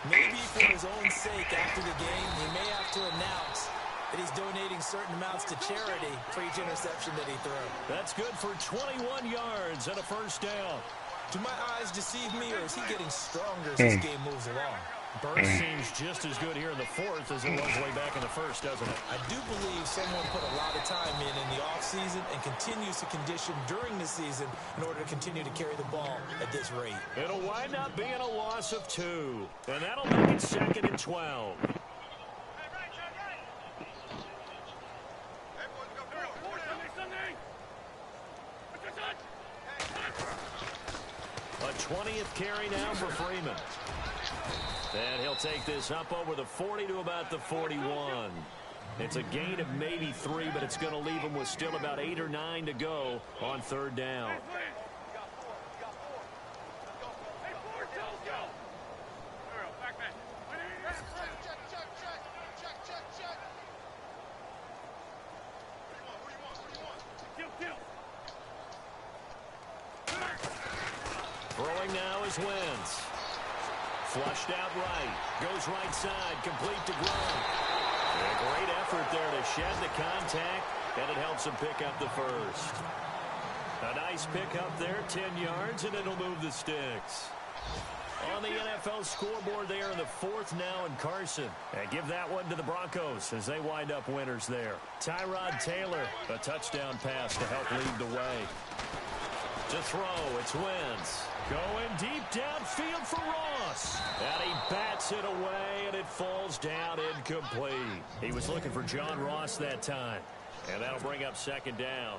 Maybe for his own sake after the game, he may have to announce that he's donating certain amounts to charity for each interception that he throws. That's good for 21 yards and a first down. Do my eyes deceive me, or is he getting stronger as this game moves along? Burst seems just as good here in the fourth as it was way back in the first, doesn't it? I do believe someone put a lot of time in the offseason and continues to condition during the season in order to continue to carry the ball at this rate. It'll wind up being a loss of 2, and that'll make it 2nd and 12. A 20th carry now for Freeman. And he'll take this up over the 40 to about the 41. It's a gain of maybe 3, but it's going to leave him with still about 8 or 9 to go on third down. Throwing now is Wentz. Flushed out right. Goes right side. Complete to Gronk. A great effort there to shed the contact, and it helps him pick up the first. A nice pickup there, 10 yards, and it'll move the sticks. On the NFL scoreboard there in the fourth now, and Carson. And give that one to the Broncos as they wind up winners there. Tyrod Taylor, a touchdown pass to help lead the way. To throw, it's Wentz. Going deep downfield for Ross. And he bats it away, and it falls down incomplete. He was looking for John Ross that time. And that'll bring up second down.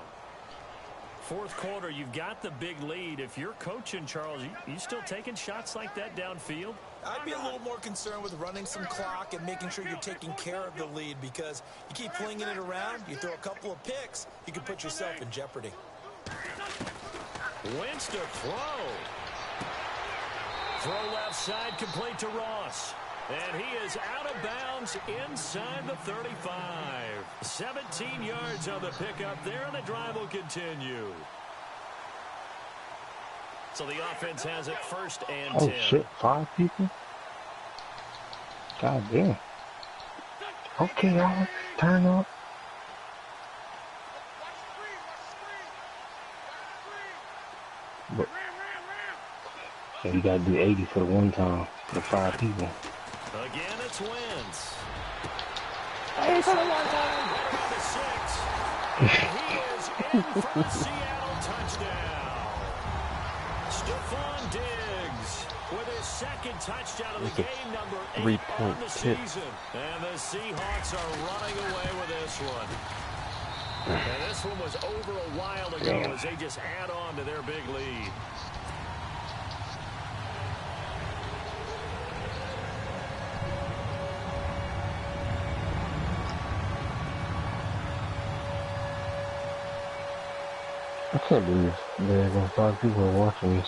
Fourth quarter, you've got the big lead. If you're coaching, Charles, you still taking shots like that downfield? I'd be a little more concerned with running some clock and making sure you're taking care of the lead, because you keep flinging it around, you throw a couple of picks, you can put yourself in jeopardy. Wentz to throw. Throw left side, complete to Ross. And he is out of bounds inside the 35. 17 yards on the pickup there, and the drive will continue. So the offense has it 1st and 10. Oh, shit. 5 people? God damn. Okay, y'all. Turn up. But, so you gotta do 80 for the one time for 5 people. Again, it's Wentz. 80 for the one time. The 6. And he is in for the Seattle touchdown. Stephon Diggs with his 2nd touchdown of the game, number 8 on the season. And the Seahawks are running away with this one. And this one was over a while ago as they just add on to their big lead. I can't believe there are 5 people are watching this.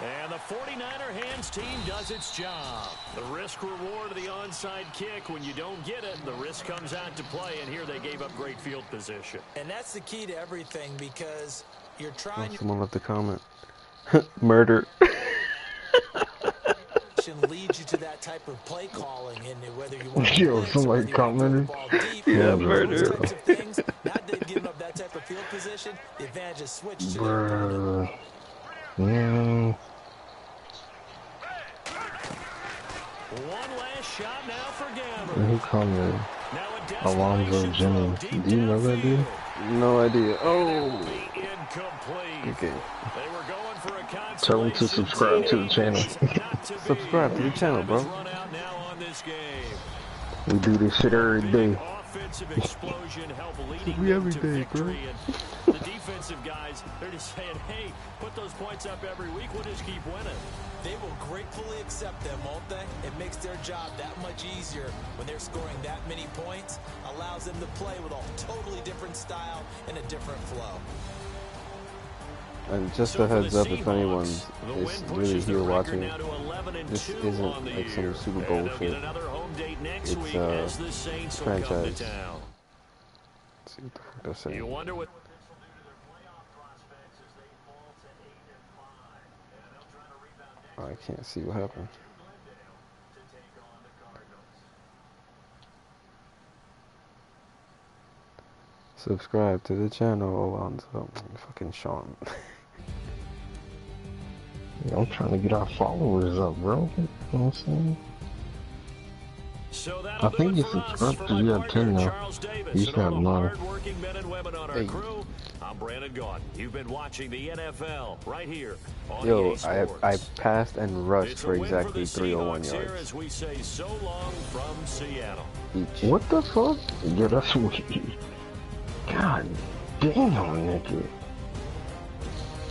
And the 49er hands team does its job. The risk reward of the onside kick. When you don't get it, the risk comes out to play. And here they gave up great field position. And that's the key to everything because you're trying. Someone left a comment. Murder. Leads you to that type of play calling, and whether you want to somebody commented. Yeah, murder. Types of things. Now that they've given up that type of field position, the advantage is switched to their opponent. Yeah. One last shot now for Gamble. Who commented? Alonzo Jennings. Do you know that dude? No idea. Oh. Okay. Tell him to subscribe to the channel. Subscribe to the channel, bro. We do this shit every day. We every day, bro. The defensive guys, they're just saying, hey, put those points up every week, we'll just keep winning. They will gratefully accept them, won't they? It makes their job that much easier when they're scoring that many points. Allows them to play with a totally different style and a different flow. And just a heads up, if anyone is really here watching, this isn't like some Super Bowl shit. It's franchise. Let's see what the fuck they're saying. I can't see what happened. Subscribe to the channel, Alonzo. Fucking Sean. Yeah, I'm trying to get our followers up, bro. You know what I'm saying? So I think you subscribed to you have 10 now. You should have 9. Hey. I'm Brandon Gaudin. You've been watching the NFL right here on Yo, EA Sports. I passed and rushed for exactly 301 yards. As we say so long from Seattle. Each. What the fuck? Yeah, that's weird. God damn, nigga.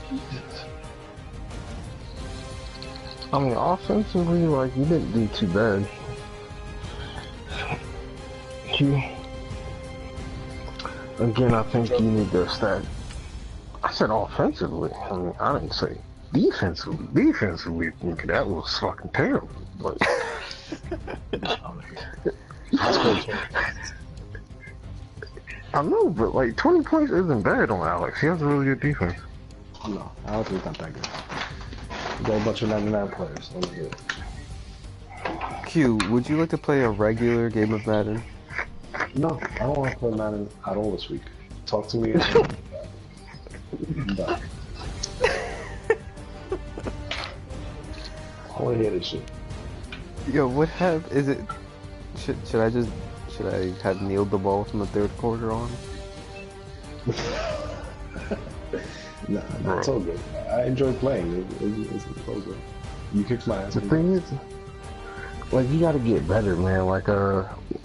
Jesus. I mean, offensively, like, you didn't do too bad. Again, I think you need to stack. I said offensively. I mean, I didn't say defensively. Defensively, that was fucking terrible. But I know, but like 20 points isn't bad on Alex. He has a really good defense. No, Alex is not that good. You got a bunch of 99 players. Let me hear it. Q, would you like to play a regular game of Madden? No, I don't want to play Madden at all this week. Talk to me. I'm done. I want to hear this shit. Yo, what is it? Should I have kneeled the ball from the 3rd quarter on? Nah, that's all good. I enjoy playing. It's all good. You kicked my ass. The thing is, like, you gotta get better, man. Like,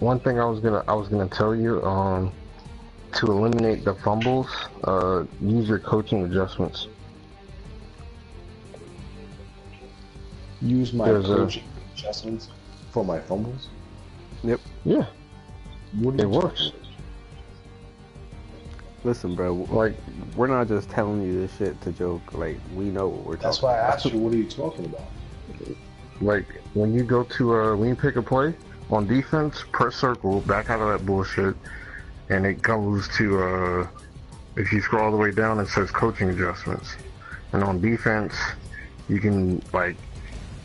one thing I was gonna tell you, to eliminate the fumbles, use your coaching adjustments. Use my coaching adjustments for my fumbles? Yep. Yeah. It works. Listen, bro, like, we're not just telling you this shit to joke. Like, we know what we're talking about. That's why I asked you, what are you talking about? Like, when you go to, when you pick a play, on defense, press circle, back out of that bullshit, and it goes to, if you scroll all the way down, it says coaching adjustments. And on defense, you can, like,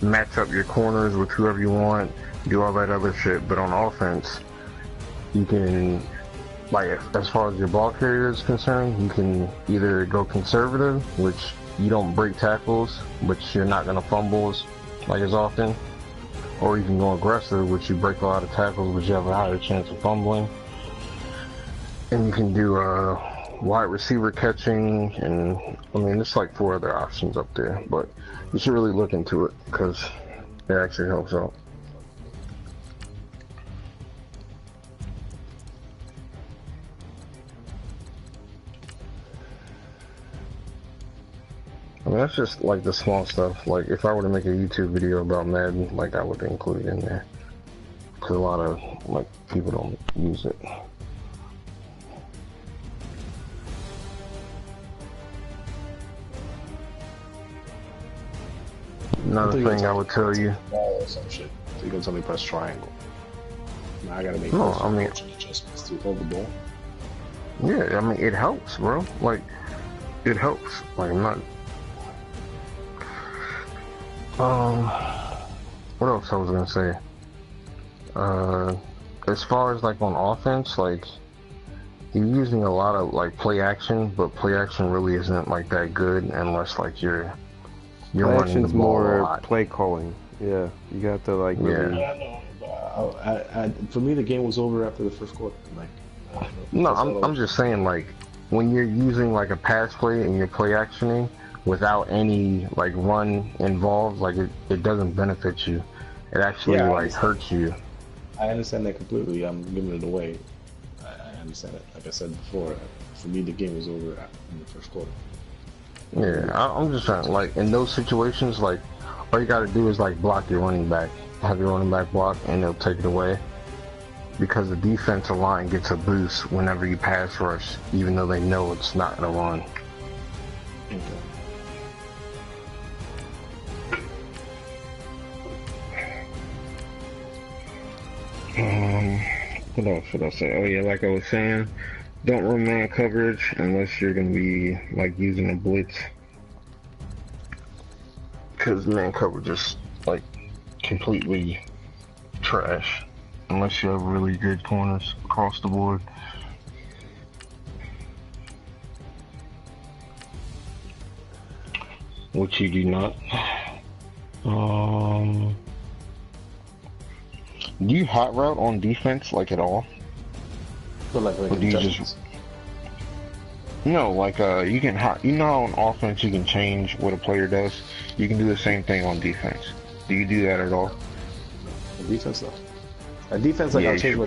match up your corners with whoever you want, do all that other shit. But on offense, you can, like, as far as your ball carrier is concerned, you can either go conservative, which you don't break tackles, but you're not going to fumble like as often, or you can go aggressive, which you break a lot of tackles, but you have a higher chance of fumbling. And you can do wide receiver catching, and I mean, there's like 4 other options up there, but you should really look into it because it actually helps out. I mean, that's just like the small stuff. Like, if I were to make a YouTube video about Madden, like, I would include it in there. Because a lot of, like, people don't use it. Another thing I would tell you. Or some shit. So you're gonna tell me press triangle. Now I gotta make adjustments to hold the ball. Yeah, I mean it helps, bro. Like it helps. Like I'm not. What else I was gonna say? As far as like on offense, like you're using a lot of like play action, but play action really isn't like that good unless like you're play running the ball more a lot. Play calling. Yeah, you got to like really. Yeah, no. For me, the game was over after the first quarter. Like, no, I'm just saying like when you're using like a pass play and you're play actioning without any like run involved, like it doesn't benefit you. It actually like hurts you. I understand that completely. I'm giving it away. I understand it. Like I said before, for me the game was over in the first quarter. Yeah, I'm just saying, like in those situations, like all you gotta do is like block your running back, have your running back block, and they'll take it away. Because the defensive line gets a boost whenever you pass rush, even though they know it's not gonna run. What else should I say? Oh yeah, like I was saying, don't run man coverage unless you're gonna be like using a blitz. Because man coverage is like completely trash unless you have really good corners across the board. Which you do not. Do you hot route on defense like at all? But like or do you just no, like you can you know how on offense you can change what a player does? You can do the same thing on defense. Do you do that at all? Defense though. Defense, like I'll change my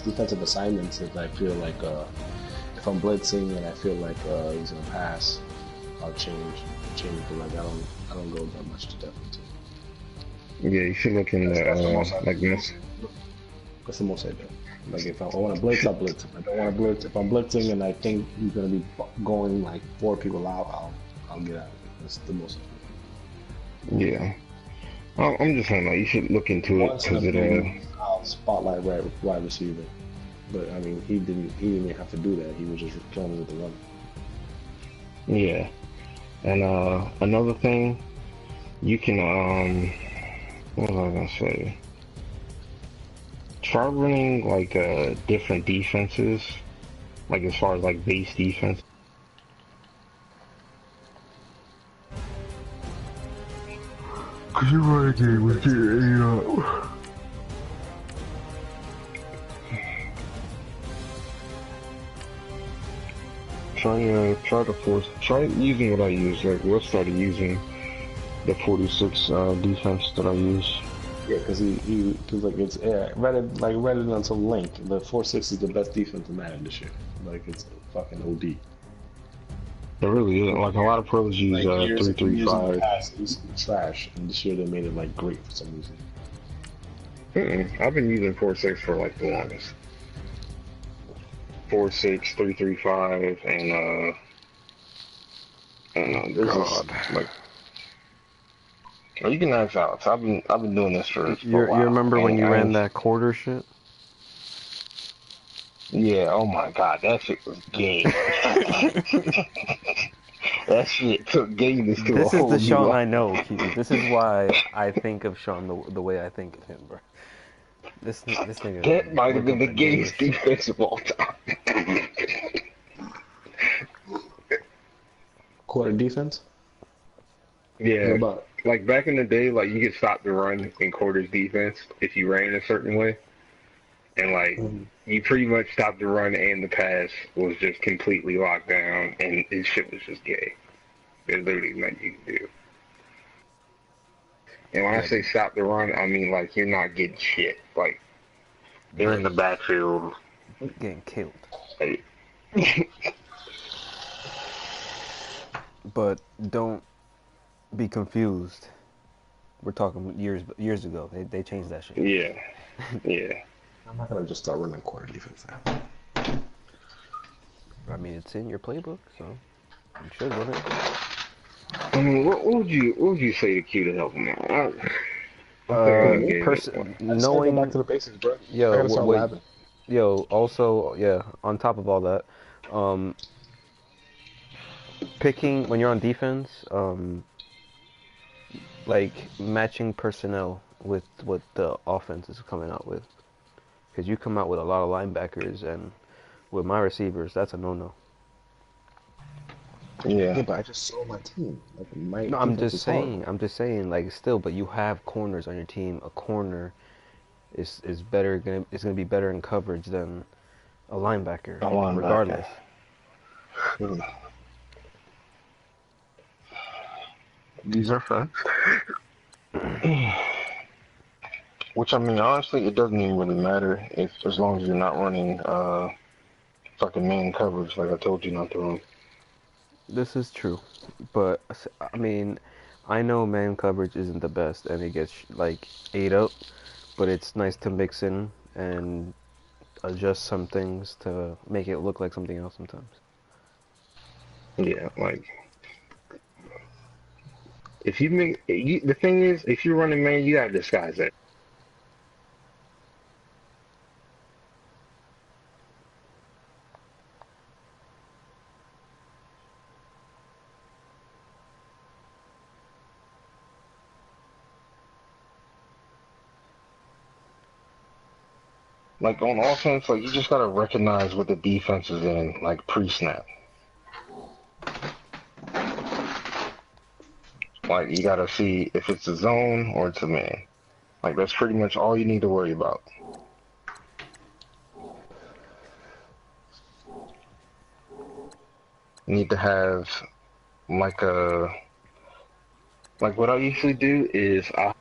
defensive assignments if I feel like if I'm blitzing and I feel like he's gonna pass, I'll change but like I don't go that much to depth into it. Yeah, you should look in like this. That's the most I do. Like if I want to blitz, I'll blitz. If I don't want to blitz, if I'm blitzing and I think he's gonna be going like 4 people out, I'll get out of it. That's the most I do. Yeah. I'm just saying, like, you should look into it because I'll spotlight wide receiver, but I mean, he didn't even have to do that. He was just playing with the run. Yeah, and another thing, you can what was I gonna say? Try running like different defenses, like as far as like base defense. Cause you're right there with your try using what I use. Like we started using the 46 defense that I use. Yeah, because cause like it's rather than some link, the 4-6 is the best defense in Madden this year. Like it's fucking OD. It really is. Like a lot of pros use 3-3-5. It's trash, and this year they made it like great for some reason. I've been using 4-6 for like the longest. 4-6, 3-3-5, and God, like. You can ask Alex. I've been doing this for a while. You remember when you ran that quarter shit? Yeah, oh my god, that shit was gay. That shit took gayness to a whole new This is the Sean I know, Kiki. This is why I think of Sean the way I think of him, bro. This nigga. That might have been the gayest defense of all time. Quarter defense? Yeah. Like back in the day, like you could stop the run in quarters defense if you ran a certain way. And like you pretty much stopped the run and the pass was just completely locked down, and this shit was just gay. There's literally nothing you can do. And when I say stop the run, I mean like you're not getting shit. Like they're in the backfield, getting killed. Like, but don't be confused. We're talking years ago. They changed that shit. Yeah, yeah. I'm not gonna just start running quarter defense now. I mean, it's in your playbook, so you should run it. I mean, what would you say to Q to help him out? Knowing back to the basics, bro. I yo, gotta start labbing. Yo, also, yeah, on top of all that, picking when you're on defense, like matching personnel with what the offense is coming out with. Because you come out with a lot of linebackers, and with my receivers, that's a no-no. Yeah, but I just saw my team. Like, no, I'm just saying, like, still, but you have corners on your team. A corner is better. It's gonna be better in coverage than a linebacker, regardless. These are facts. Which, I mean, honestly, it doesn't even really matter as long as you're not running fucking man coverage like I told you not to run. This is true, but I mean, I know man coverage isn't the best, and it gets like ate up, but it's nice to mix in and adjust some things to make it look like something else sometimes. Yeah, like if you make the thing is, if you're running man, you gotta disguise it. Like on offense, like you just gotta recognize what the defense is in, like pre-snap. Like you gotta see if it's a zone or it's a man. Like that's pretty much all you need to worry about. You need to have like what I usually do is I